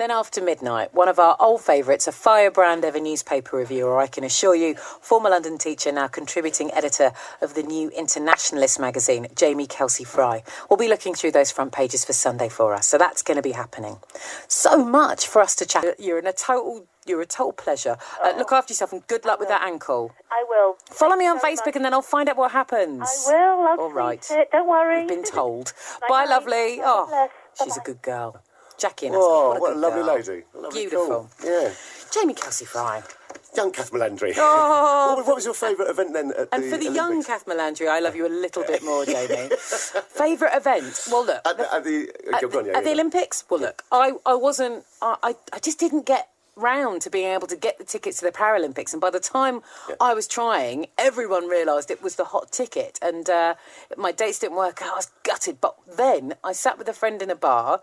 Then after midnight, one of our old favourites, a firebrand ever newspaper reviewer, I can assure you, former London teacher, now contributing editor of the New Internationalist magazine, Kelsey Fry, will be looking through those front pages for Sunday for us. So that's going to be happening. So much for us to chat. You're a total pleasure. Look after yourself and good luck with that ankle. I will. Follow me on Facebook and then I'll find out what happens. I will. I'll All right. tweet it. Don't worry. You've been told. Bye, lovely. Oh, she's a good girl. Jackie and us. Oh, what a lovely girl. lady. Lovely Beautiful. Cool. Yeah. Kelsey Fry. Young Kath Melandri. Oh. What was your favourite event then at And the for the Olympics? young Kath Melandri, I love you a little bit more, Jamie. Favourite event? Well, look. At the Olympics? Well, look, I wasn't... I just didn't get round to being able to get the tickets to the Paralympics, and by the time I was trying, everyone realised it was the hot ticket, and my dates didn't work out. I was gutted. But then I sat with a friend in a bar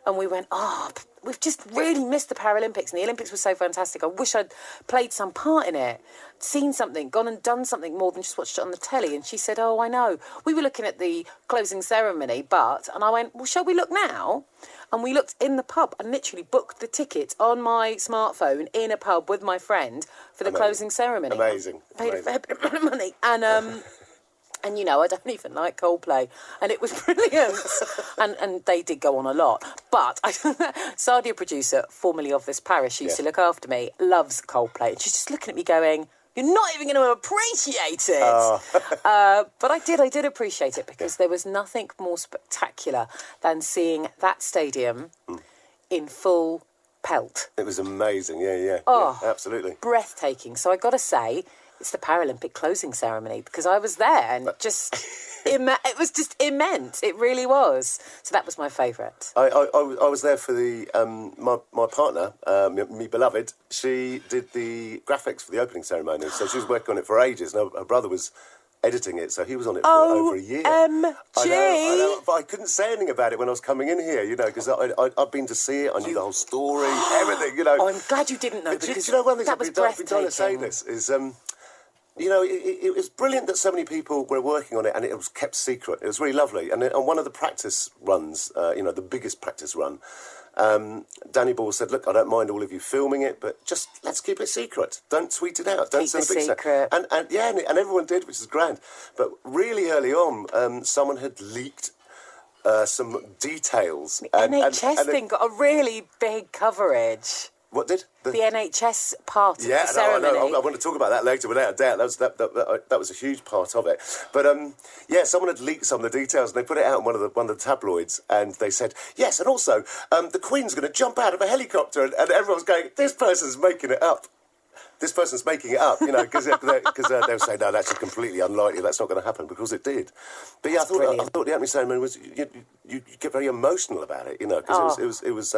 and we went, we've just really missed the Paralympics, and the Olympics was so fantastic. I wish I'd played some part in it, seen something, gone and done something more than just watched it on the telly. And she said, oh, I know. We were looking at the closing ceremony, and I went, well, shall we look now? And we looked in the pub and literally booked the ticket on my smartphone in a pub with my friend for the closing ceremony. Amazing. Paid a fair bit of money. And, you know, I don't even like Coldplay. And it was brilliant. and they did go on a lot. But Sadia, producer, formerly of this parish, who used to look after me, loves Coldplay. And she's just looking at me going, you're not even going to appreciate it. Oh. But I did appreciate it, because there was nothing more spectacular than seeing that stadium in full pelt. It was amazing, yeah, absolutely. Breathtaking. So I got to say, it's the Paralympic closing ceremony, because I was there and it was just immense. It really was. So that was my favourite. I was there for the my partner, me beloved. She did the graphics for the opening ceremony, so she was working on it for ages. And her brother was editing it, so he was on it for over a year. OMG! I know, but I couldn't say anything about it when I was coming in here, you know, because I'd been to see it. I knew the whole story, everything, you know. Oh, I'm glad you didn't know, because you know, one thing that was I've been breathtaking. trying to say this is, you know, it was brilliant that so many people were working on it, and it was kept secret. It was really lovely. And on one of the practice runs, you know, the biggest practice run, Danny Ball said, look, I don't mind all of you filming it, but just let's keep it secret. Don't tweet it out. Don't send a big secret. And everyone did, which is grand. But really early on, someone had leaked some details. The NHS thing got a really big coverage. What did? The NHS part of the ceremony. I know. I want to talk about that later, without a doubt. That was a huge part of it. But, someone had leaked some of the details, and they put it out in one of the tabloids, and they said, yes, and also, the Queen's going to jump out of a helicopter, and everyone's going, this person's making it up. This person's making it up, you know, because they'll say, no, that's completely unlikely, that's not going to happen, because it did. But yeah, I thought the opening ceremony was, you get very emotional about it, you know, because it was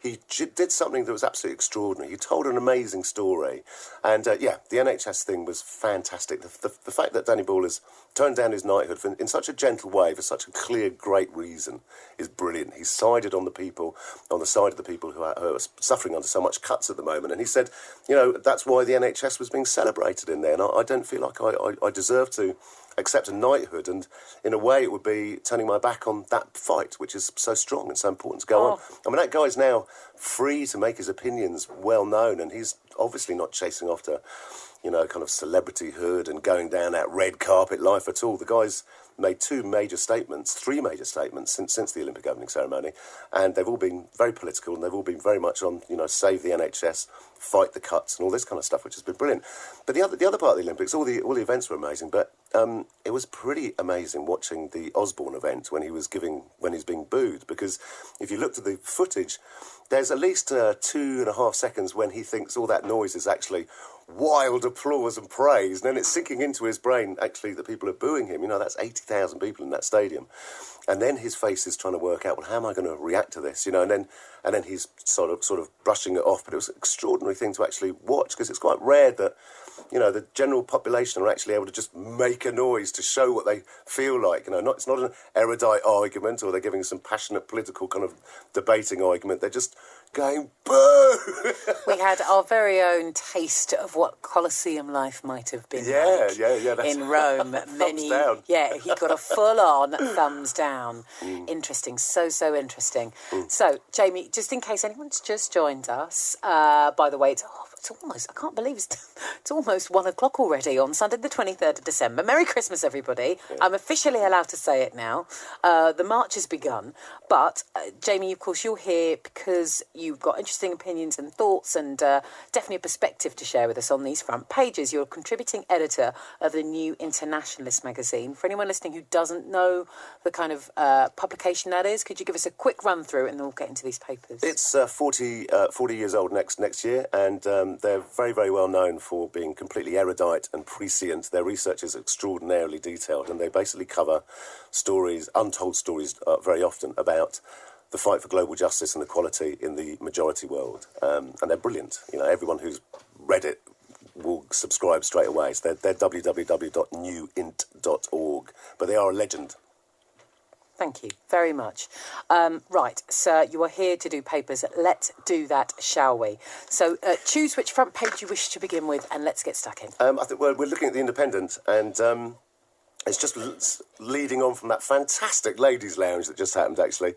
he did something that was absolutely extraordinary. He told an amazing story. And, the NHS thing was fantastic. The fact that Danny Ball has turned down his knighthood in such a gentle way for such a clear, great reason is brilliant. He sided on the side of the people who are suffering under so much cuts at the moment. And he said, you know, that's why the NHS was being celebrated in there. And I don't feel like I deserve to accept a knighthood, and in a way it would be turning my back on that fight, which is so strong and so important to go on. I mean, that guy's now free to make his opinions well known, and he's obviously not chasing after, you know, kind of celebrityhood and going down that red carpet life at all. The guy's made three major statements since the Olympic opening ceremony, and they've all been very political, and they've all been very much on, you know, save the NHS, fight the cuts, and all this kind of stuff, which has been brilliant. But the other part of the Olympics, all the events were amazing, but it was pretty amazing watching the Osborne event when he's being booed, because if you looked at the footage, there's at least 2.5 seconds when he thinks all that noise is actually wild applause and praise, and then it's sinking into his brain, actually, that people are booing him. You know, that's 80,000 people in that stadium. And then his face is trying to work out, well, how am I going to react to this? You know, and then he's sort of brushing it off. But it was an extraordinary thing to actually watch, because it's quite rare that, you know, the general population are actually able to just make a noise to show what they feel like. You know, it's not an erudite argument, or they're giving some passionate political kind of debating argument. They're just going, boo! We had our very own taste of what Colosseum life might have been like in Rome. thumbs down. Yeah, he got a full-on thumbs down. down. Interesting, so interesting. So, Jamie, just in case anyone's just joined us, by the way, it's almost, I can't believe it's almost 1 o'clock already on Sunday the 23rd of December. Merry Christmas, everybody. Yeah. I'm officially allowed to say it now. The march has begun. But, Jamie, of course, you're here because you've got interesting opinions and thoughts and definitely a perspective to share with us on these front pages. You're a contributing editor of the New Internationalist magazine. For anyone listening who doesn't know the kind of publication that is, could you give us a quick run through and then we'll get into these papers? It's 40 years old next year, and they're very, very well known for being completely erudite and prescient. Their research is extraordinarily detailed, and they basically cover stories, untold stories very often, about the fight for global justice and equality in the majority world. And they're brilliant. You know, everyone who's read it will subscribe straight away. So they're www.newint.org. But they are a legend. Thank you very much. Right, sir, you are here to do papers. Let's do that, shall we? So choose which front page you wish to begin with, and let's get stuck in. I think we're looking at The Independent, and it's just leading on from that fantastic ladies' lounge that just happened, actually.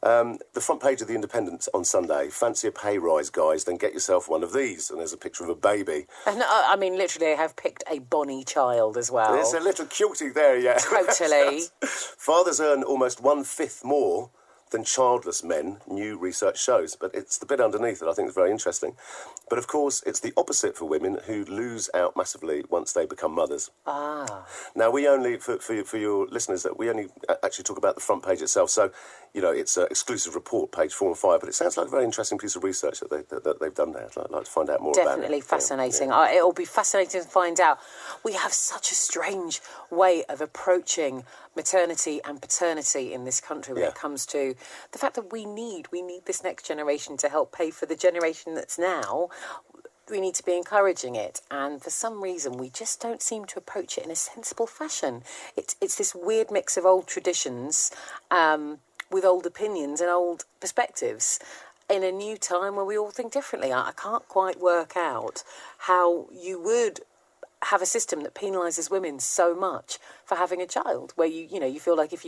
The front page of The Independent on Sunday. Fancy a pay rise, guys, then get yourself one of these. And there's a picture of a baby. And I mean, literally, I have picked a bonny child as well. There's a little cutie there, yeah. Totally. Fathers earn almost 1/5 more than childless men, new research shows. But it's the bit underneath that I think is very interesting. But, of course, it's the opposite for women who lose out massively once they become mothers. Ah. Now, we only, for your listeners, that we only actually talk about the front page itself. So, you know, it's an exclusive report, page 4 and 5. But it sounds like a very interesting piece of research that they've done there. I'd like to find out more about it. Definitely fascinating. Yeah. It'll be fascinating to find out. We have such a strange way of approaching maternity and paternity in this country when it comes to the fact that we need this next generation to help pay for the generation that's now. We need to be encouraging it, and for some reason we just don't seem to approach it in a sensible fashion. It's this weird mix of old traditions with old opinions and old perspectives in a new time where we all think differently. I can't quite work out how you would have a system that penalises women so much for having a child, where you feel like if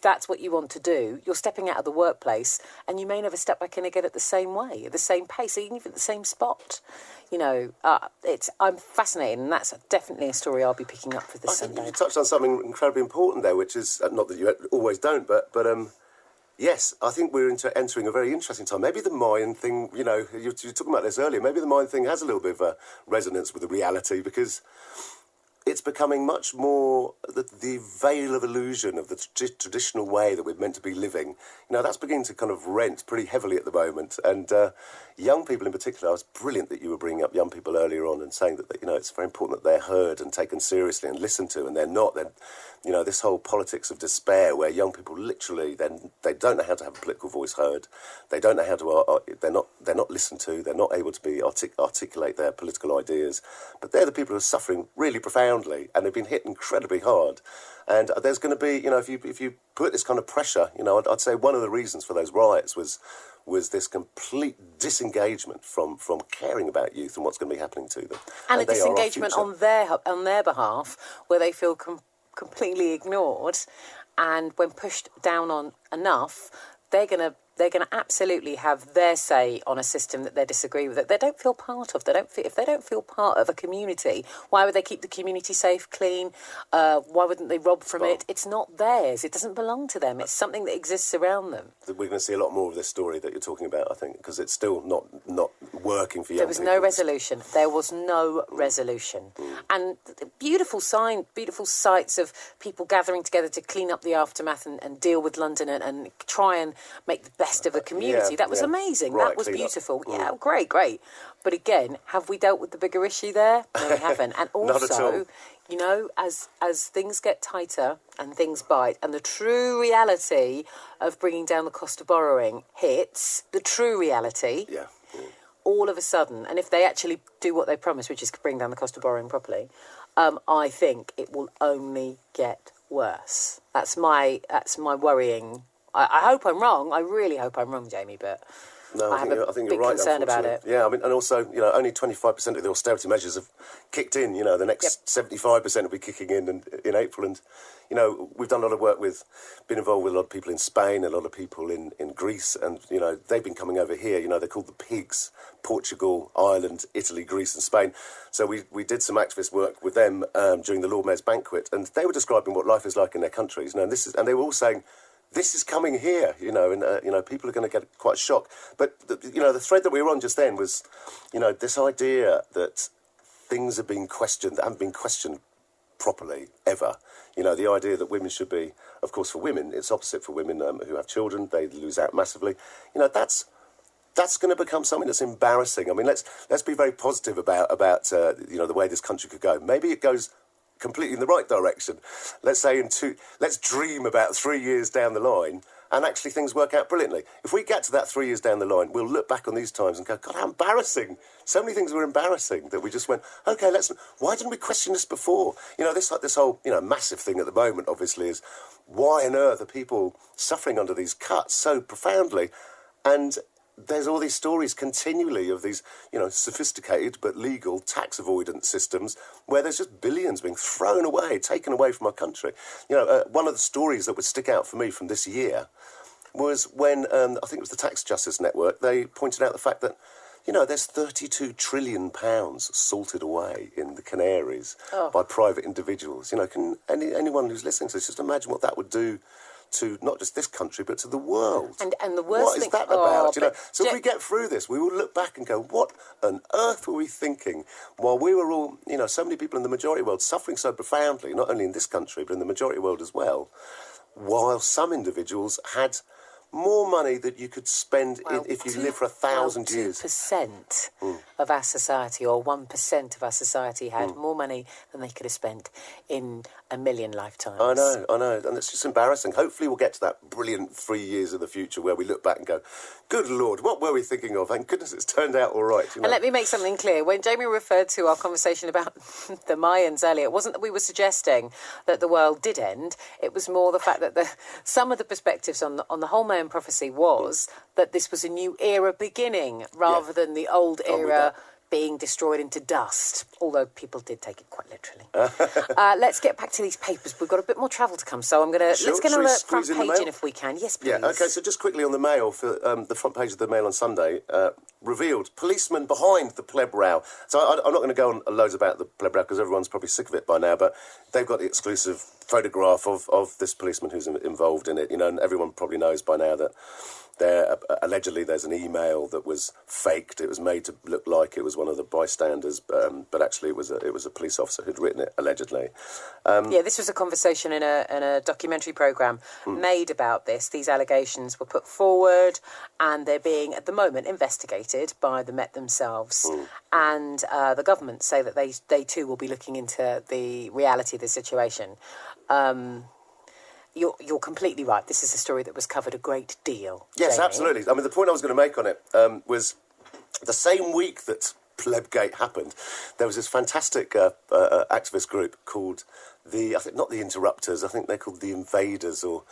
that's what you want to do, you're stepping out of the workplace and you may never step back in again at the same way, at the same pace, even at the same spot. I'm fascinated, and that's definitely a story I'll be picking up for this Sunday. I think you touched on something incredibly important there, which is not that you always don't, but yes, I think we're entering a very interesting time. Maybe the mind thing, you were talking about this earlier, maybe the mind thing has a little bit of a resonance with the reality, because it's becoming much more the veil of illusion of the traditional way that we're meant to be living. That's beginning to kind of rent pretty heavily at the moment. And young people in particular, it was brilliant that you were bringing up young people earlier on and saying that it's very important that they're heard and taken seriously and listened to, and they're not. This whole politics of despair where young people literally, they don't know how to have a political voice heard. They don't know how to, they're not listened to. They're not able to articulate their political ideas. But they're the people who are suffering really profoundly, and they've been hit incredibly hard. And there's going to be, if you put this kind of pressure, I'd say one of the reasons for those riots was this complete disengagement from caring about youth and what's going to be happening to them. And a disengagement on their behalf, where they feel completely ignored, and when pushed down on enough, they're going to absolutely have their say on a system that they disagree with, that they don't feel part of. If they don't feel part of a community, why would they keep the community safe, clean? Why wouldn't they rob from it? It's not theirs. It doesn't belong to them. It's something that exists around them. We're going to see a lot more of this story that you're talking about, I think, because it's still not working for young people. There was no resolution. There was no resolution. And beautiful sights of people gathering together to clean up the aftermath and deal with London and try and make the best of a community. That was amazing. Right, that was beautiful. Yeah, great. But again, have we dealt with the bigger issue there? No, we haven't. And also, as things get tighter and things bite, and the true reality of bringing down the cost of borrowing hits, the true reality, all of a sudden, and if they actually do what they promise, which is bring down the cost of borrowing properly, I think it will only get worse. That's my worrying. I hope I'm wrong. I really hope I'm wrong, Jamie, but No, I have a think big you're right, concern about it. Yeah, I mean, and also, only 25% of the austerity measures have kicked in. The next 75% will be kicking in April. And, we've done a lot of work been involved with a lot of people in Spain, a lot of people in Greece, and, they've been coming over here. They're called the pigs: Portugal, Ireland, Italy, Greece and Spain. So we did some activist work with them during the Lord Mayor's banquet, and they were describing what life is like in their countries. And they were all saying, this is coming here, and people are going to get quite shocked. But, the thread that we were on just then was, this idea that things are being questioned that haven't been questioned properly, ever. The idea that women should be, of course, for women, it's opposite for women who have children, they lose out massively. That's going to become something that's embarrassing. I mean, let's be very positive about the way this country could go. Maybe it goes completely in the right direction. Let's say let's dream about 3 years down the line, and actually things work out brilliantly. If we get to that 3 years down the line, we'll look back on these times and go, God, how embarrassing. So many things were embarrassing that we just went, okay, why didn't we question this before? This whole, massive thing at the moment, obviously, is why on earth are people suffering under these cuts so profoundly? And there's all these stories continually of these, sophisticated but legal tax avoidance systems where there's just billions being thrown away, taken away from our country. One of the stories that would stick out for me from this year was when, I think it was the Tax Justice Network, they pointed out the fact that, there's £32 trillion salted away in the Canaries by private individuals. Can anyone who's listening to this just imagine what that would do to not just this country, but to the world. And the worst thing... What is that about? So if we get through this, we will look back and go, what on earth were we thinking while we were all, so many people in the majority world suffering so profoundly, not only in this country, but in the majority world as well, while some individuals had more money that you could spend if you live for 1,000 years. 2% of our society, or 1% of our society, had more money than they could have spent in a million lifetimes. I know, and it's just embarrassing. Hopefully we'll get to that brilliant 3 years in the future where we look back and go, good Lord, what were we thinking of? Thank goodness it's turned out all right. And let me make something clear. When Jamie referred to our conversation about the Mayans earlier, it wasn't that we were suggesting that the world did end. It was more the fact that some of the perspectives on the whole Mayan prophecy was that this was a new era beginning rather than the old era being destroyed into dust, although people did take it quite literally. Let's get back to these papers. We've got a bit more travel to come, so I'm going to... let's get on the front page in if we can. Yes, please. Yeah, OK, so just quickly on the Mail, for the front page of the Mail on Sunday, revealed policeman behind the pleb row. So I'm not going to go on loads about the pleb row because everyone's probably sick of it by now, but they've got the exclusive photograph of this policeman who's involved in it, and everyone probably knows by now that allegedly there's an email that was faked. It was made to look like it was one of the bystanders, but actually it was a police officer who'd written it, allegedly. This was a conversation in a documentary programme made about this. These allegations were put forward and they're being, at the moment, investigated by the Met themselves. And the government say that they too will be looking into the reality of the situation. You're completely right. This is a story that was covered a great deal. Yes, Jamie. Absolutely. I mean, the point I was going to make on it was the same week that Plebgate happened, there was this fantastic activist group called not the Interrupters, I think they're called the Invaders, or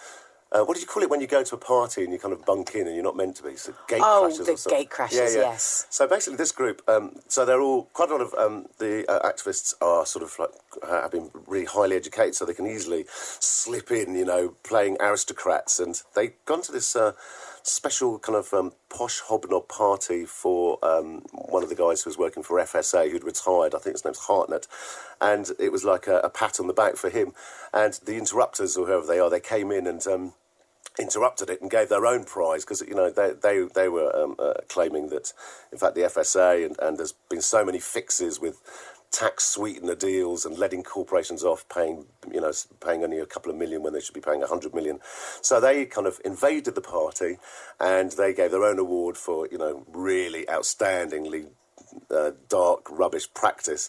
what do you call it when you go to a party and you kind of bunk in and you're not meant to be? So gate crashers or something. Oh, the gate crashers, yes. So basically this group, so they're all, quite a lot of the activists are sort of like, have been really highly educated so they can easily slip in, playing aristocrats. And they'd gone to this special kind of posh hobnob party for one of the guys who was working for FSA who'd retired. I think his name's Hartnett. And it was like a pat on the back for him. And the Interrupters, or whoever they are, they came in and interrupted it and gave their own prize because, they were claiming that, in fact, the FSA and there's been so many fixes with tax sweetener deals and letting corporations off paying only a couple of million when they should be paying 100 million. So they kind of invaded the party and they gave their own award for, really outstandingly dark, rubbish practice.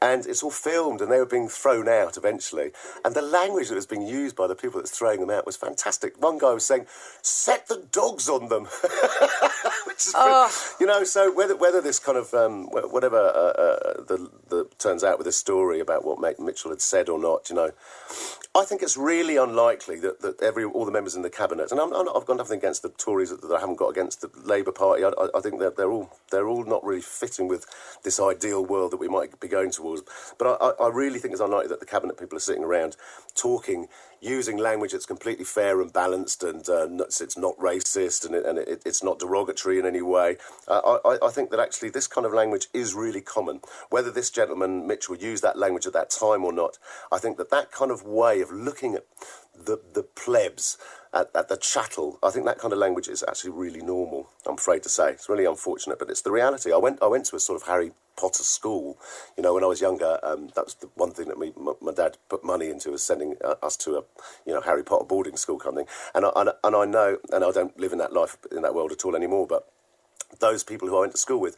And it's all filmed, and they were being thrown out eventually. And the language that was being used by the people that's throwing them out was fantastic. One guy was saying, set the dogs on them, You know, so whether this kind of whatever the turns out with this story about what Mitchell had said or not, you know, I think it's really unlikely that all the members in the cabinet, and I've got nothing against the Tories that I haven't got against the Labour Party. I think that they're all not really fitting with this ideal world that we might be going towards. But I really think it's unlikely that the cabinet people are sitting around talking, using language that's completely fair and balanced, and it's not racist and it's not derogatory in any way. I think that actually this kind of language is really common. Whether this gentleman, Mitchell, used that language at that time or not, I think that kind of way of looking at the plebs, at the chattel, I think that kind of language is actually really normal, I'm afraid to say. It's really unfortunate, but it's the reality. I went to a sort of Harry Potter school, you know, when I was younger. That was the one thing that my dad put money into, was sending us to a Harry Potter boarding school kind of thing. And I know, and I don't live in that life, in that world at all anymore, but those people who I went to school with,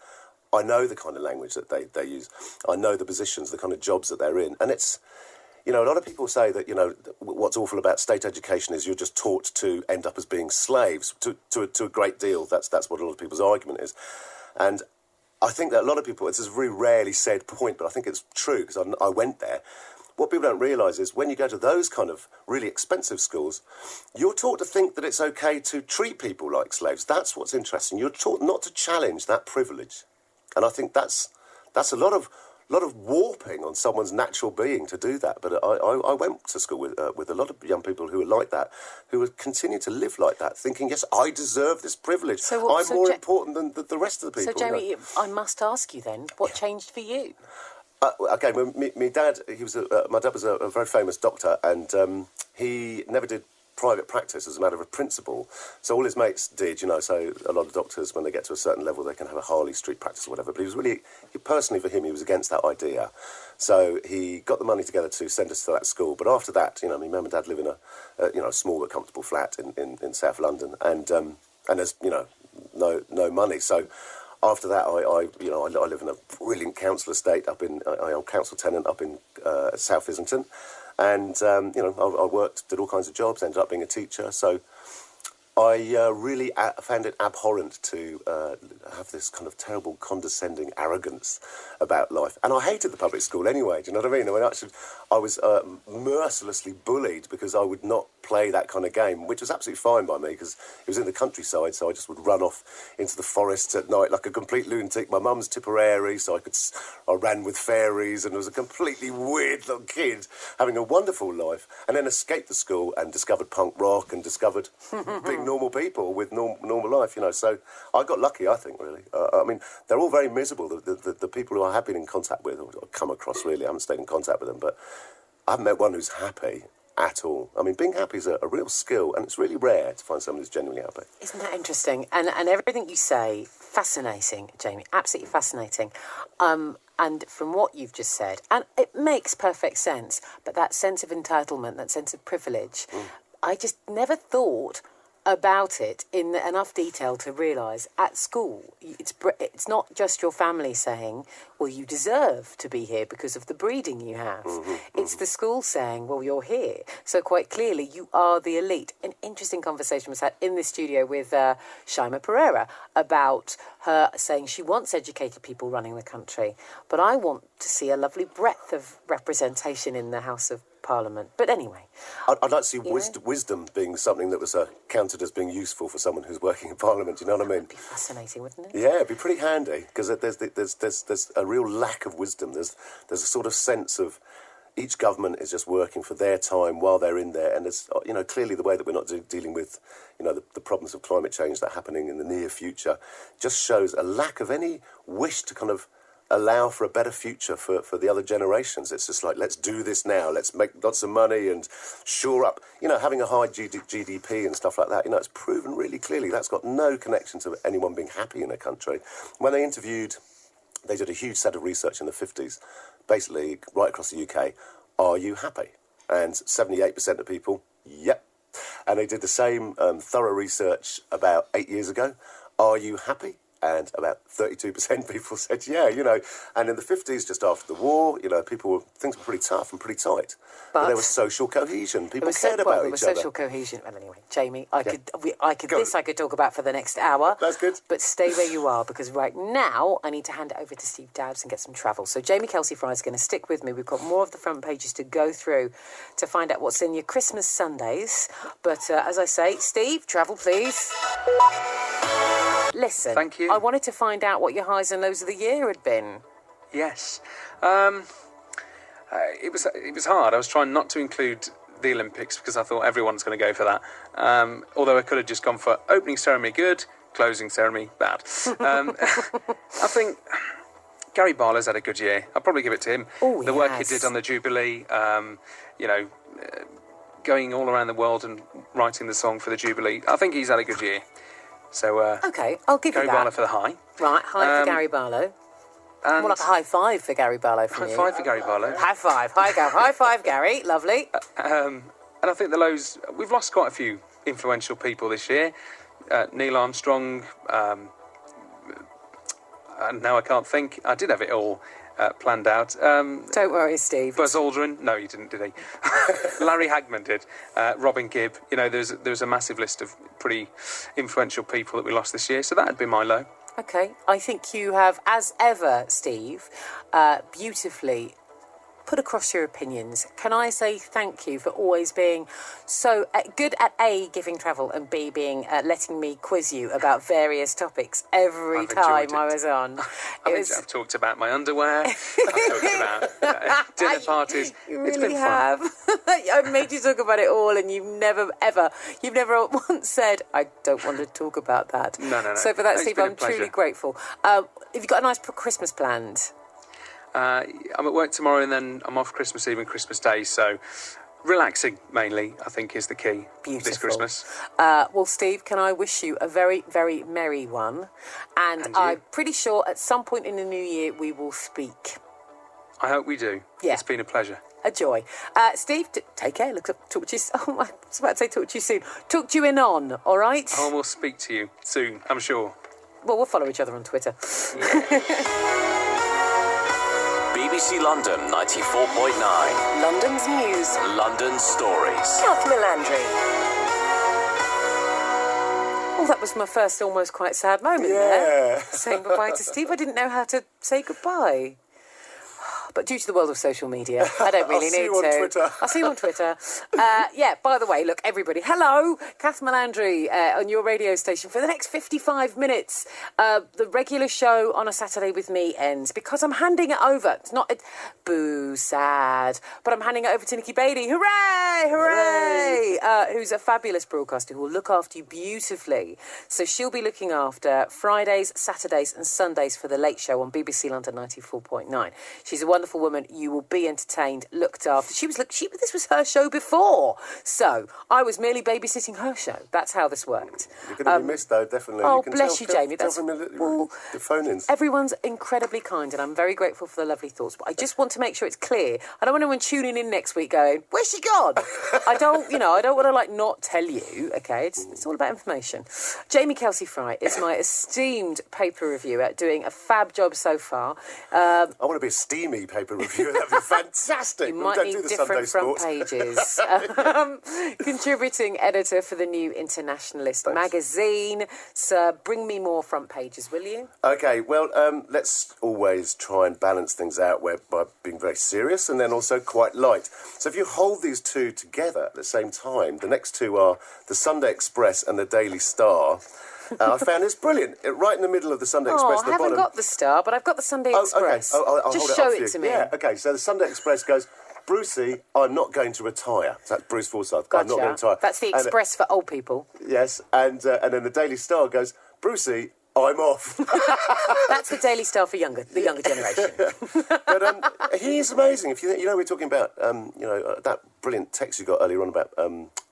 I know the kind of language that they use. I know the positions, the kind of jobs that they're in. And it's, you know, a lot of people say that, you know, what's awful about state education is you're just taught to end up as being slaves to a great deal. That's what a lot of people's argument is. And I think that a lot of people, it's a very rarely said point, but I think it's true because I went there. What people don't realise is when you go to those kind of really expensive schools, you're taught to think that it's okay to treat people like slaves. That's what's interesting. You're taught not to challenge that privilege. And I think that's a lot of warping on someone's natural being to do that. But I went to school with a lot of young people who are like that, who would continue to live like that, thinking, yes, I deserve this privilege. I'm more important than the rest of the people. So, Jamie, I must ask you then, what changed for you? Okay, well, my dad, my dad was a very famous doctor, and he never did private practice as a matter of principle. So all his mates did, you know, so a lot of doctors, when they get to a certain level, they can have a Harley Street practice or whatever. But he was really, personally for him, he was against that idea. So he got the money together to send us to that school. But after that, you know, my mum and dad live in a small but comfortable flat in South London, and there's, you know, no money. So after that, I live in a brilliant council estate up in, I'm council tenant up in South Islington. And, you know, I worked, did all kinds of jobs, ended up being a teacher. So I really found it abhorrent to have this kind of terrible, condescending arrogance about life. And I hated the public school anyway, do you know what I mean? I mean, actually, I was mercilessly bullied because I would not play that kind of game, which was absolutely fine by me because it was in the countryside, so I just would run off into the forests at night like a complete lunatic. My mum's Tipperary, so I ran with fairies and was a completely weird little kid having a wonderful life, and then escaped the school and discovered punk rock and discovered being normal people with normal life, you know. So I got lucky, I think, really. I mean, they're all very miserable, the people who I have been in contact with, or come across, really. I haven't stayed in contact with them, but I haven't met one who's happy at all. I mean, being happy is a real skill, and it's really rare to find someone who's genuinely happy. Isn't that interesting? And everything you say, fascinating, Jamie, absolutely fascinating. And from what you've just said, and it makes perfect sense, but that sense of entitlement, that sense of privilege, I just never thought about it in enough detail to realise at school it's not just your family saying, well, you deserve to be here because of the breeding you have. It's the school saying, well, you're here, so quite clearly you are the elite. An interesting conversation was had in the studio with Shaima Pereira about her saying she wants educated people running the country, but I want to see a lovely breadth of representation in the House of Parliament. But anyway, I'd like to see wisdom being something that was counted as being useful for someone who's working in Parliament. Do you know what I mean? That'd be fascinating, wouldn't it? Yeah, it'd be pretty handy because there's a real lack of wisdom. There's a sort of sense of each government is just working for their time while they're in there, and there's, you know, clearly the way that we're not dealing with, you know, the problems of climate change that are happening in the near future just shows a lack of any wish to kind of allow for a better future for the other generations. It's just like, let's do this now, let's make lots of money and shore up, you know, having a high GDP and stuff like that. You know, it's proven really clearly that's got no connection to anyone being happy in a country. When they did a huge set of research in the 50s, basically right across the UK, are you happy? And 78% of people, yep. And they did the same thorough research about 8 years ago. Are you happy? and about 32% people said, yeah, And in the 50s, just after the war, things were pretty tough and pretty tight. But there was social cohesion. People cared about each other. There was social cohesion. Well, anyway, Jamie, I could talk about for the next hour. That's good. But stay where you are, because right now I need to hand it over to Steve Dabbs and get some travel. So Jamie Kelsey Fry is going to stick with me. We've got more of the front pages to go through to find out what's in your Christmas Sundays. But as I say, Steve, travel please. Listen, thank you. I wanted to find out what your highs and lows of the year had been. Yes. It was hard. I was trying not to include the Olympics because I thought everyone's going to go for that. Although I could have just gone for opening ceremony good, closing ceremony bad. I think Gary Barlow's had a good year. I'll probably give it to him. Oh, the work he did on the Jubilee, going all around the world and writing the song for the Jubilee. I think he's had a good year. So okay, I'll give Gary you that. Barlow for the high. Right, high for Gary Barlow. And More like a high five for Gary Barlow from high you. five for Gary Barlow. High five. High five, Gary. Lovely. And I think the lows, we've lost quite a few influential people this year. Neil Armstrong, and now I can't think. I did have it all planned out. Don't worry, Steve. Buzz Aldrin. No, he didn't, did he? Larry Hagman did. Robin Gibb. There's a massive list of pretty influential people that we lost this year. So that'd be my low. Okay. I think you have, as ever, Steve, beautifully put across your opinions. Can I say thank you for always being so good at A, giving travel, and B, being letting me quiz you about various topics every time I was on. I've talked about my underwear. I've talked about dinner parties. You really it's been have. fun. I've made you talk about it all, and you've never once said, I don't want to talk about that. No. So for that, It's Steve, been a I'm truly pleasure. grateful. Have you got a nice Christmas planned? I'm at work tomorrow and then I'm off Christmas Eve and Christmas Day, so relaxing mainly, I think, is the key Beautiful. this Christmas. Well, Steve, can I wish you a very, very merry one? And I'm pretty sure at some point in the new year we will speak. I hope we do. Yeah. It's been a pleasure. A joy. Steve, take care. Talk to you. Oh, I was about to say talk to you soon. Talk to you in on, all right? I will speak to you soon, I'm sure. Well, we'll follow each other on Twitter. BBC London 94.9. London's news. London stories. Kath Melandri. Oh, that was my first almost quite sad moment there. Saying goodbye to Steve. I didn't know how to say goodbye. But due to the world of social media, I don't really need to. I'll see you on Twitter. By the way, look, everybody, hello, Kath Melandri on your radio station for the next 55 minutes. The regular show on a Saturday with me ends because I'm handing it over. It's not boo, sad, but I'm handing it over to Nikki Beatty. Hooray, hooray! Who's a fabulous broadcaster who will look after you beautifully. So she'll be looking after Fridays, Saturdays and Sundays for the Late Show on BBC London 94.9. She's a wonderful woman. You will be entertained, looked after. This was her show before, so I was merely babysitting her show. That's how this worked. You're going to be missed, though, definitely. Oh, bless you, Jamie. That's the phone-ins. Everyone's incredibly kind, and I'm very grateful for the lovely thoughts. But I just want to make sure it's clear. I don't want anyone tuning in next week going, "Where's she gone?" I don't want to not tell you. Okay, it's all about information. Jamie Kelsey Fry is my esteemed paper reviewer, doing a fab job so far. I want to be a steamy paper reviewer. That'd be fantastic. You might need different front pages. Contributing editor for the New Internationalist magazine. So bring me more front pages, will you? Okay, well, let's always try and balance things out by being very serious and then also quite light. So if you hold these two together at the same time, the next two are the Sunday Express and the Daily Star. I found this brilliant. Right in the middle of the Sunday Express. I haven't got the Star, but I've got the Sunday Express. Okay. I'll just hold show it it to me. Yeah, okay. So the Sunday Express goes, Brucey, I'm not going to retire. That's Bruce Forsyth. Gotcha. I'm not going to retire. That's the Express for old people. Yes, and then the Daily Star goes, Brucey, I'm off. That's the Daily Star for the younger generation. But he's amazing. If you know, we're talking about that brilliant text you got earlier on about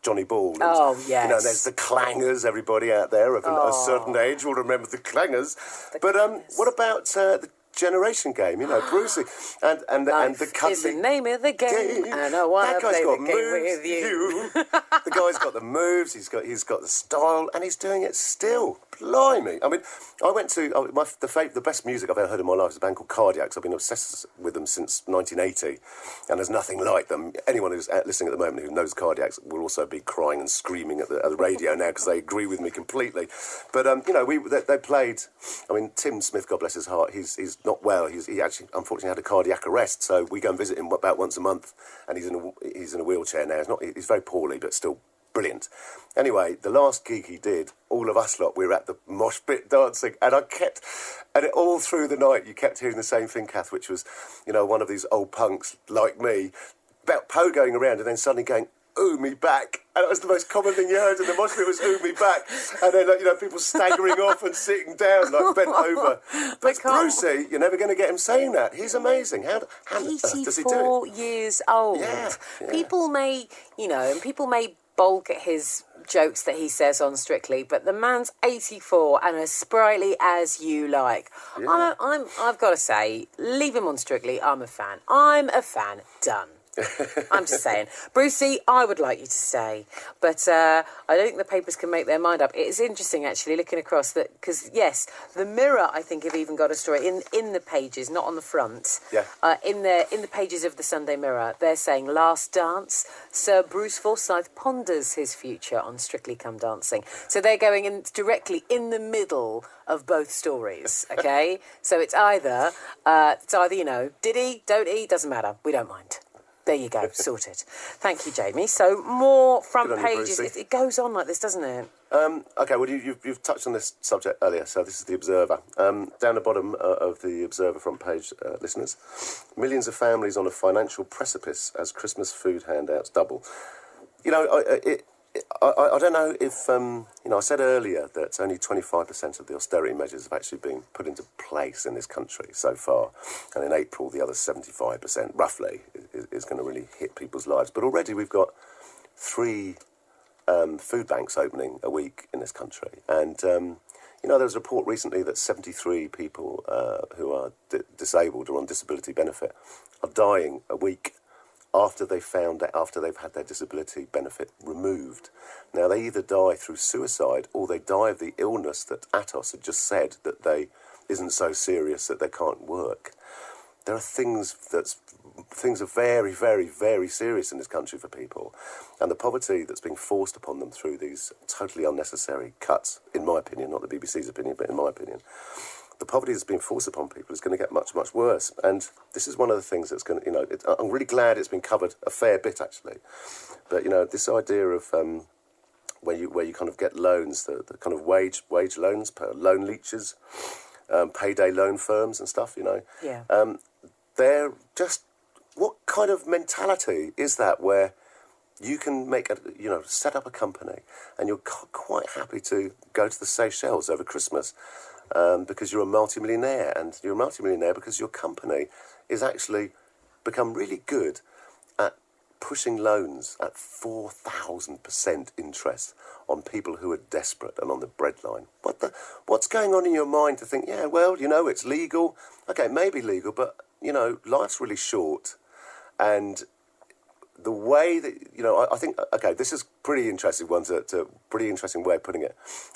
Johnny Ball. And, yes. You know, there's the clangers. Everybody out there of a certain age will remember the clangers. What about the generation game, you know, Brucey. And the cuddly... is the name of the game, and I want to play the game with you. The guy's got the moves, he's got the style, and he's doing it still. Blimey. I mean, I went to... the best music I've ever heard in my life is a band called Cardiacs. I've been obsessed with them since 1980, and there's nothing like them. Anyone who's listening at the moment who knows Cardiacs will also be crying and screaming at the radio now because they agree with me completely. But, you know, they played... I mean, Tim Smith, God bless his heart, he's not well. He actually, unfortunately, had a cardiac arrest, so we go and visit him about once a month, and he's in a wheelchair now. He's very poorly, but still brilliant. Anyway, the last gig he did, all of us lot, we were at the mosh pit dancing, and all through the night, you kept hearing the same thing, Kath, which was, you know, one of these old punks like me, about pogoing around and then suddenly going, ooh, me back. And that was the most common thing you heard in the mosh pit was ooh, me back. And then, like, you know, people staggering off and sitting down, like, bent over. But Brucey, you're never going to get him saying that. He's amazing. How on earth does he do it? 84 years old. Yeah. People may, you know, and people may balk at his jokes that he says on Strictly, but the man's 84 and as sprightly as you like. Yeah. I've got to say, leave him on Strictly. I'm a fan. Done. I'm just saying. Brucey, I would like you to stay, but I don't think the papers can make their mind up. It's interesting, actually, looking across that, because, yes, the Mirror, I think, have even got a story in the pages, not on the front. Yeah. In the pages of the Sunday Mirror, they're saying, Last Dance, Sir Bruce Forsyth ponders his future on Strictly Come Dancing. So they're going in directly in the middle of both stories, okay? So it's either, you know, did he, don't he, doesn't matter, we don't mind. There you go, sorted. Thank you, Jamie. So more front pages. It goes on like this, doesn't it? OK, well, you've touched on this subject earlier, so this is The Observer. Down the bottom of The Observer front page, listeners, millions of families on a financial precipice as Christmas food handouts double. You know, I don't know if, you know, I said earlier that only 25% of the austerity measures have actually been put into place in this country so far. And in April, the other 75%, roughly, is going to really hit people's lives. But already we've got 3 food banks opening a week in this country. And, you know, there was a report recently that 73 people who are disabled or on disability benefit are dying a week after they've had their disability benefit removed. Now, they either die through suicide or they die of the illness that Atos had just said that they isn't so serious that they can't work. There are things are very, very, very serious in this country for people. And the poverty that's being forced upon them through these totally unnecessary cuts, in my opinion, not the BBC's opinion, but in my opinion, the poverty that's being forced upon people is going to get much, much worse. And this is one of the things that's going to, you know, I'm really glad it's been covered a fair bit, actually. But, you know, this idea of where you kind of get loans, the kind of wage loans, loan leeches, payday loan firms and stuff, you know. Yeah. They're just, what kind of mentality is that where you can set up a company and you're quite happy to go to the Seychelles over Christmas because you're a multimillionaire, and you're a multimillionaire because your company is actually become really good at pushing loans at 4,000% interest on people who are desperate and on the breadline. What's going on in your mind to think, yeah, well, you know, it's legal. Okay, it may be legal, but, you know, life's really short. And the way that, you know, I think, okay, this is pretty interesting pretty interesting way of putting it.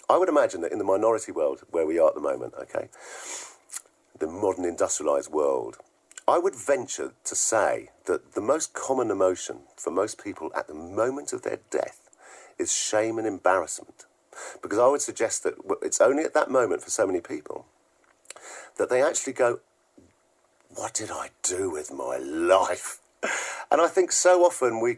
I would imagine that in the minority world where we are at the moment, okay, the modern industrialised world, I would venture to say that the most common emotion for most people at the moment of their death is shame and embarrassment. Because I would suggest that it's only at that moment for so many people that they actually go, what did I do with my life? And I think so often we're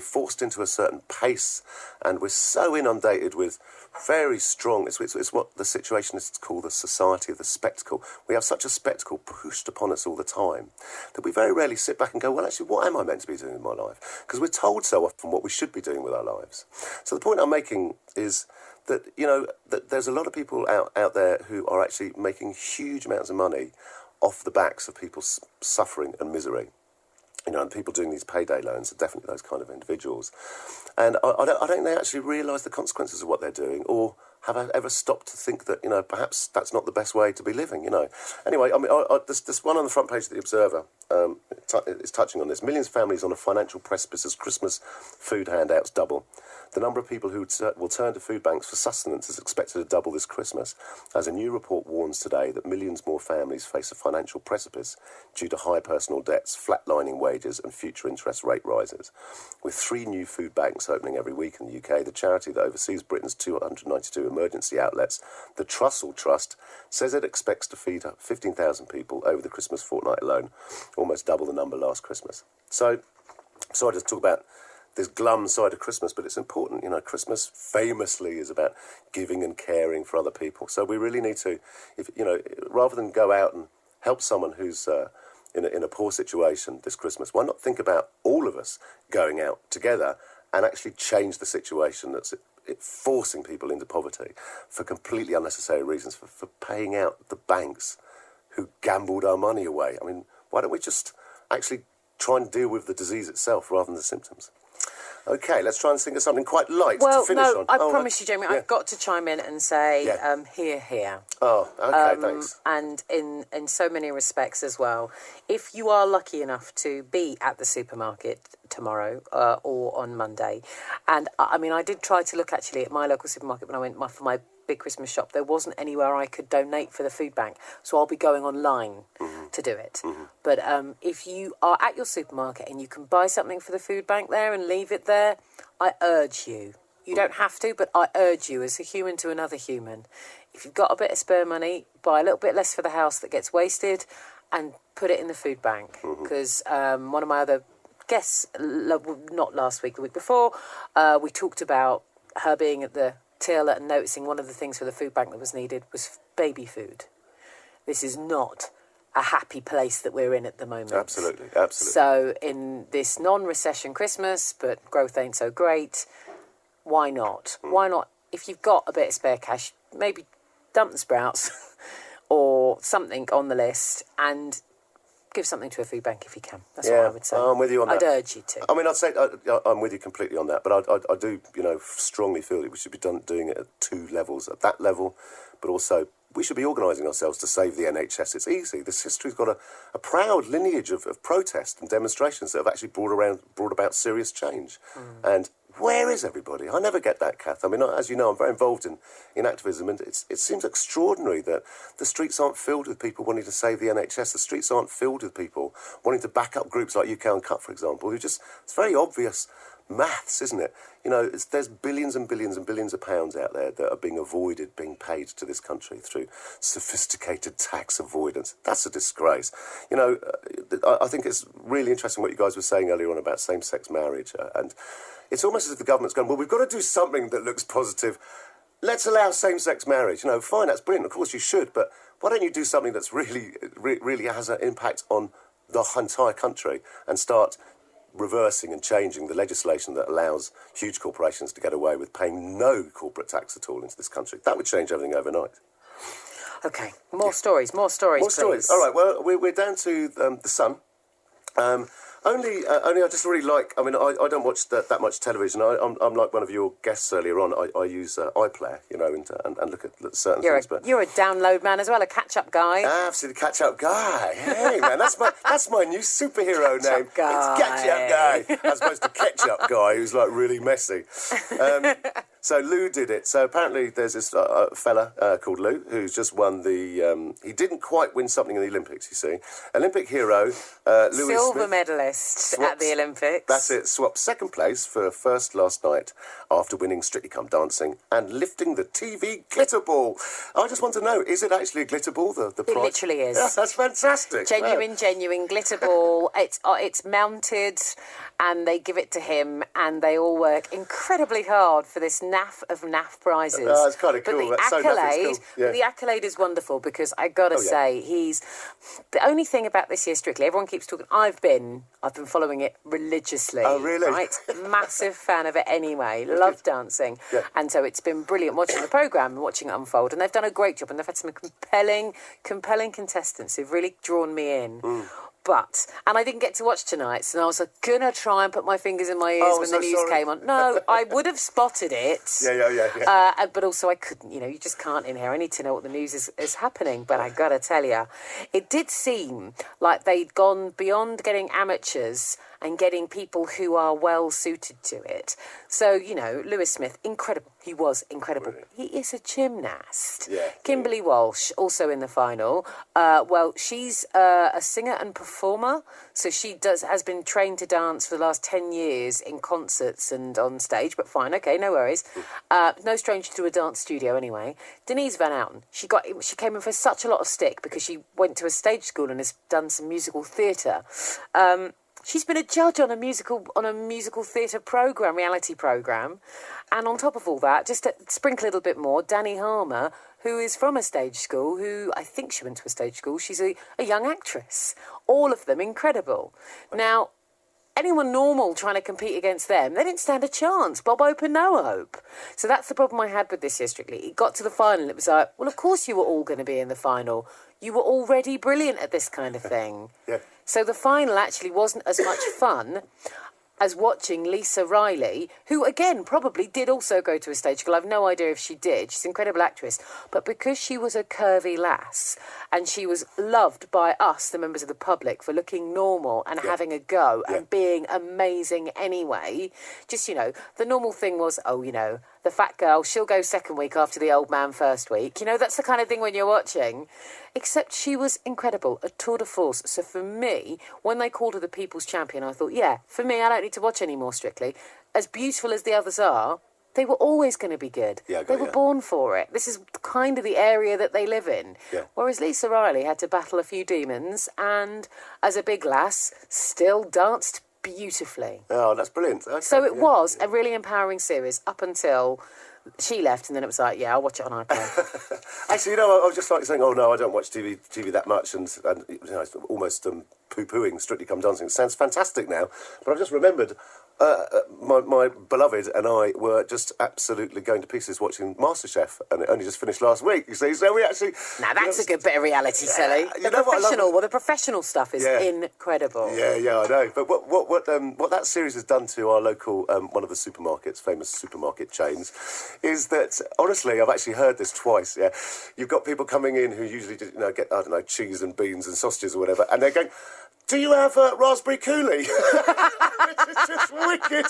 forced into a certain pace, and we're so inundated with very strong, it's what the situationists call the society of the spectacle. We have such a spectacle pushed upon us all the time that we very rarely sit back and go, well, actually, what am I meant to be doing with my life? Because we're told so often what we should be doing with our lives. So the point I'm making is that, you know, that there's a lot of people out there who are actually making huge amounts of money off the backs of people's suffering and misery. You know, and people doing these payday loans are definitely those kind of individuals. And I don't think they actually realise the consequences of what they're doing, or have I ever stopped to think that, perhaps that's not the best way to be living, Anyway, this one on the front page of The Observer is touching on this. Millions of families on a financial precipice as Christmas food handouts double. The number of people who will turn to food banks for sustenance is expected to double this Christmas, as a new report warns today that millions more families face a financial precipice due to high personal debts, flatlining wages and future interest rate rises. With 3 new food banks opening every week in the UK, the charity that oversees Britain's 292 emergency outlets, the Trussell Trust, says it expects to feed 15,000 people over the Christmas fortnight alone, almost double the number last Christmas. So, sorry to talk about this glum side of Christmas, but it's important. Christmas famously is about giving and caring for other people. So we really need to, rather than go out and help someone who's in a poor situation this Christmas, why not think about all of us going out together and actually change the situation that's forcing people into poverty for completely unnecessary reasons, for paying out the banks who gambled our money away. I mean, why don't we just actually try and deal with the disease itself rather than the symptoms? Okay, let's try and think of something quite light to finish on. I promise you, Jamie, I've got to chime in and say, here. Oh, okay, thanks. And in so many respects as well. If you are lucky enough to be at the supermarket tomorrow or on Monday, and I did try to look actually at my local supermarket when I went for my big Christmas shop. There wasn't anywhere I could donate for the food bank, so I'll be going online to do it. But if you are at your supermarket and you can buy something for the food bank there and leave it there, I urge you. You don't have to, but I urge you as a human to another human. If you've got a bit of spare money, buy a little bit less for the house that gets wasted and put it in the food bank. Because one of my other guests, not last week, the week before, we talked about her being at the till and noticing one of the things for the food bank that was needed was baby food. This is not a happy place that we're in at the moment. Absolutely. So in this non-recession Christmas, but growth ain't so great, why not? Why not, if you've got a bit of spare cash, maybe dump the sprouts or something on the list and give something to a food bank if you can. That's what I would say. I'm with you on that. I'd urge you to. I'd say I'm with you completely on that, but I do, strongly feel that we should be doing it at 2 levels. At that level, but also we should be organising ourselves to save the NHS. It's easy. This history's got a proud lineage of protest and demonstrations that have actually brought about serious change. And where is everybody? I never get that, Kath. As you know, I'm very involved in activism, and it seems extraordinary that the streets aren't filled with people wanting to save the NHS. The streets aren't filled with people wanting to back up groups like UK Uncut, for example, it's very obvious maths, isn't it? There's billions and billions and billions of pounds out there that are being avoided, being paid to this country through sophisticated tax avoidance. That's a disgrace. I think it's really interesting what you guys were saying earlier on about same-sex marriage, and it's almost as if the government's going, well, we've got to do something that looks positive. Let's allow same-sex marriage. Fine, that's brilliant. Of course you should, but why don't you do something that's really has an impact on the entire country and start reversing and changing the legislation that allows huge corporations to get away with paying no corporate tax at all into this country? That would change everything overnight. Okay, more stories, please. Stories. All right, well, we're down to The Sun. Only I just really like. I don't watch that much television. I'm like one of your guests earlier on. I use iPlayer, and look at certain things. But you're a download man as well, a catch-up guy. Absolutely, catch-up guy. Hey man, that's my new superhero name. Guy. It's catch-up guy, as opposed to ketchup guy, who's like really messy. So Lou did it. So apparently there's this fella called Lou who's just won the... he didn't quite win something in the Olympics, you see. Olympic hero, Louis Silver Smith, medalist at the Olympics. That's it. Swapped second place for first last night after winning Strictly Come Dancing and lifting the TV glitter ball. I just want to know, is it actually a glitter ball, the prize? It literally is. Yeah, that's fantastic. Genuine glitter ball. It's mounted and they give it to him and they all work incredibly hard for this naff of naff prizes. Oh, it's kind of cool. But the accolade is wonderful because I got to say, he's... The only thing about this year Strictly, everyone keeps talking... I've been following it religiously. Oh, really? Right? Massive fan of it anyway. Love dancing. Yeah. And so it's been brilliant watching the programme and watching it unfold. And they've done a great job and they've had some compelling contestants who've really drawn me in. And I didn't get to watch tonight's, and I was going to try and put my fingers in my ears when the news came on. No, I would have spotted it. Yeah. But also I couldn't, you just can't in here. I need to know what the news is happening. But I got to tell you, it did seem like they'd gone beyond getting amateurs and getting people who are well suited to it. So, Lewis Smith, incredible. He was incredible. Brilliant. He is a gymnast. Yeah. Kimberly Walsh, also in the final. She's a singer and performer. So she has been trained to dance for the last 10 years in concerts and on stage. But fine, okay, no worries. No stranger to a dance studio anyway. Denise Van Outen, she came in for such a lot of stick because she went to a stage school and has done some musical theatre. She's been a judge on a musical theatre programme, reality programme. And on top of all that, just to sprinkle a little bit more, Danny Harmer, who is from a stage school, who I think she went to a stage school. She's a young actress. All of them incredible. Now, anyone normal trying to compete against them, they didn't stand a chance. Bob Hope and no hope. So that's the problem I had with this year, Strictly. It got to the final, it was like, well, of course you were all going to be in the final. You were already brilliant at this kind of thing. Yeah. So the final actually wasn't as much fun as watching Lisa Riley, who, again, probably did also go to a stage school. I've no idea if she did. She's an incredible actress. But because she was a curvy lass and she was loved by us, the members of the public, for looking normal and having a go and being amazing anyway, just, the normal thing was, the fat girl, she'll go second week after the old man first week. That's the kind of thing when you're watching. Except she was incredible, a tour de force. So for me, when they called her the People's Champion, I thought, for me, I don't need to watch any more Strictly. As beautiful as the others are, they were always going to be good. They were born for it. This is kind of the area that they live in. Yeah. Whereas Lisa Riley had to battle a few demons and, as a big lass, still danced beautifully. Oh, that's brilliant. Okay, so it was a really empowering series up until she left, and then it was like, I'll watch it on iPad. Actually, I was just like saying, oh no, I don't watch TV that much, and almost poo-pooing Strictly Come Dancing. It sounds fantastic now, but I've just remembered my beloved and I were just absolutely going to pieces watching MasterChef, and it only just finished last week, you see, so we actually... Now, that's a good bit of reality, Silly. The professional stuff is incredible. Yeah, I know. But what that series has done to our local, one of the supermarkets, famous supermarket chains, is that, honestly, I've actually heard this twice, You've got people coming in who usually get, I don't know, cheese and beans and sausages or whatever, and they're going, do you have raspberry coulis? Which is just wicked.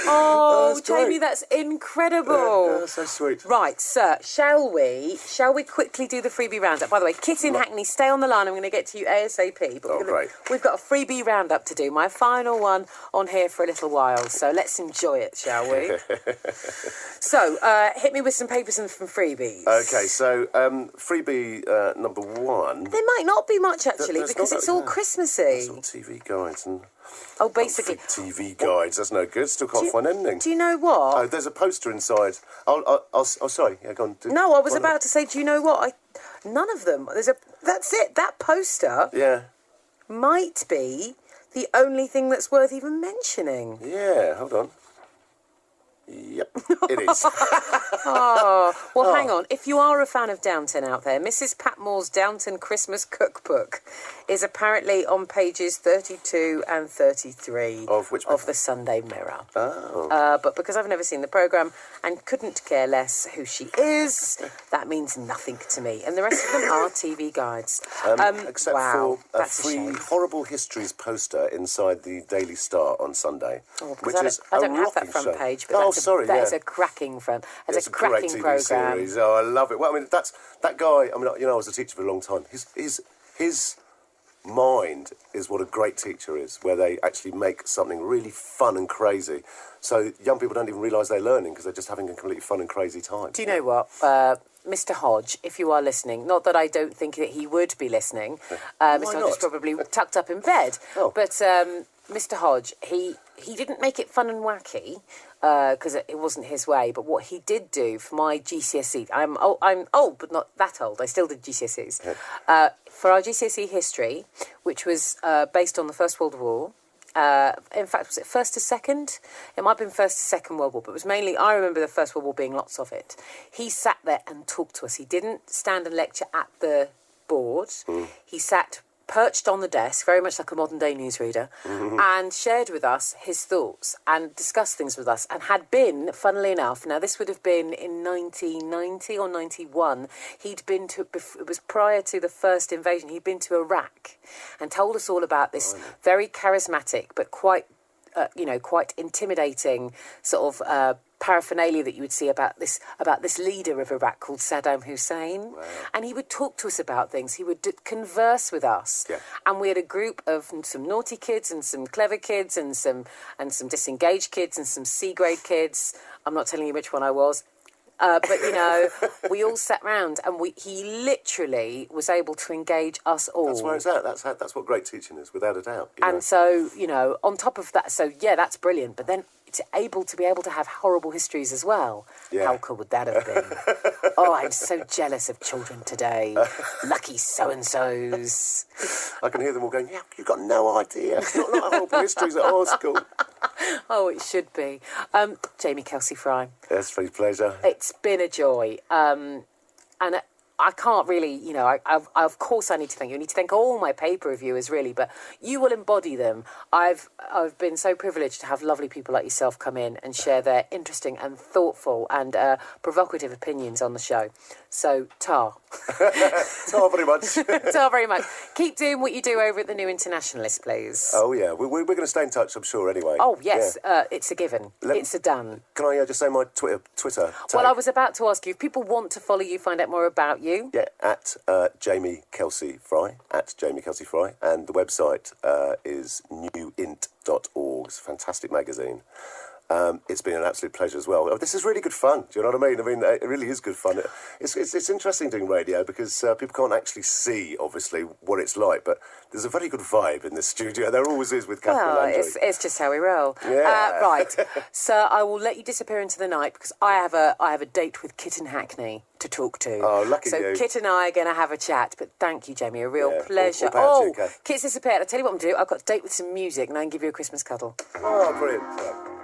Oh, Jamie, that's incredible. Yeah, so sweet. Right, sir, shall we quickly do the freebie roundup? By the way, Kit in Hackney, stay on the line. I'm going to get to you ASAP. But great. We've got a freebie roundup to do, my final one on here for a little while. So let's enjoy it, shall we? So, hit me with some papers and some freebies. Okay, so freebie number one. There might not be much, actually, because it's all Christmassy. Some TV guides and... Oh, basically... TV guides, that's no good. Still can't find anything. Do you know what? Oh, there's a poster inside. Sorry. Yeah, go on. No, I was about to say, do you know what? None of them. That's it. That poster might be the only thing that's worth even mentioning. Yeah, hold on. Yep, it is. Hang on. If you are a fan of Downton out there, Mrs. Patmore's Downton Christmas Cookbook is apparently on pages 32 and 33 of the Sunday Mirror. Oh. But because I've never seen the programme and couldn't care less who she is, that means nothing to me. And the rest of them are TV guides. Except for a free Horrible Histories poster inside the Daily Star on Sunday. Which is I don't have that front page, but that is a cracking front. It's a cracking programme. Series. Oh, I love it. Well, I mean, that's that guy. I mean, I was a teacher for a long time. His mind is what a great teacher is, where they actually make something really fun and crazy. So young people don't even realise they're learning because they're just having a completely fun and crazy time. Do you know what? Mr. Hodge, if you are listening, not that I don't think that he would be listening. Mr. Hodge is probably tucked up in bed. Oh. But Mr. Hodge, he didn't make it fun and wacky because it wasn't his way. But what he did do for my GCSE, I'm old, but not that old. I still did GCSEs. For our GCSE history, which was based on the First World War. In fact, was it First to Second? It might have been First to Second World War, but it was mainly, I remember the First World War being lots of it. He sat there and talked to us. He didn't stand and lecture at the board. He sat perched on the desk, very much like a modern-day newsreader, and shared with us his thoughts and discussed things with us, and had been, funnily enough, now this would have been in 1990 or 91, it was prior to the first invasion, he'd been to Iraq and told us all about this very charismatic but quite intimidating sort of paraphernalia that you would see about this leader of Iraq called Saddam Hussein. Wow. And he would talk to us about things. He would converse with us. Yeah. And we had a group of some naughty kids and some clever kids and some disengaged kids and some C-grade kids. I'm not telling you which one I was. But, we all sat round and he literally was able to engage us all. That's where it's at. That's what great teaching is, without a doubt. And so, on top of that, that's brilliant. But then to be able to have horrible histories as well. Yeah. How cool would that have been? Oh, I'm so jealous of children today. Lucky so-and-sos. I can hear them all going, yeah, you've got no idea. It's not like horrible histories at our school. Oh, it should be. Jamie Kelsey Fry. Yes, it's a pleasure. It's been a joy. And I can't really, of course I need to thank you. I need to thank all my paper reviewers, really, but you will embody them. I've been so privileged to have lovely people like yourself come in and share their interesting and thoughtful and provocative opinions on the show. So, Tar. Tar very much. Tar very much. Keep doing what you do over at the New Internationalist, please. Oh, yeah. We're going to stay in touch, I'm sure, anyway. Oh, yes. Yeah. It's a given. It's a done. Can I just say my Twitter tag? Well, I was about to ask you, if people want to follow you, find out more about you. Yeah, at Jamie Kelsey Fry, and the website is newint.org. It's a fantastic magazine. It's been an absolute pleasure as well. This is really good fun. Do you know what I mean? I mean, it really is good fun. It's interesting doing radio because people can't actually see, obviously, what it's like, but there's a very good vibe in this studio. There always is with Kath Melandri. It's just how we roll. Yeah. Right. So I will let you disappear into the night because I have a date with Kit and Hackney to talk to. Oh, lucky you. So Kit and I are going to have a chat. But thank you, Jamie. A real pleasure. All Kit's disappeared. I'll tell you what I'm going to do. I've got a date with some music and I can give you a Christmas cuddle. Oh, brilliant.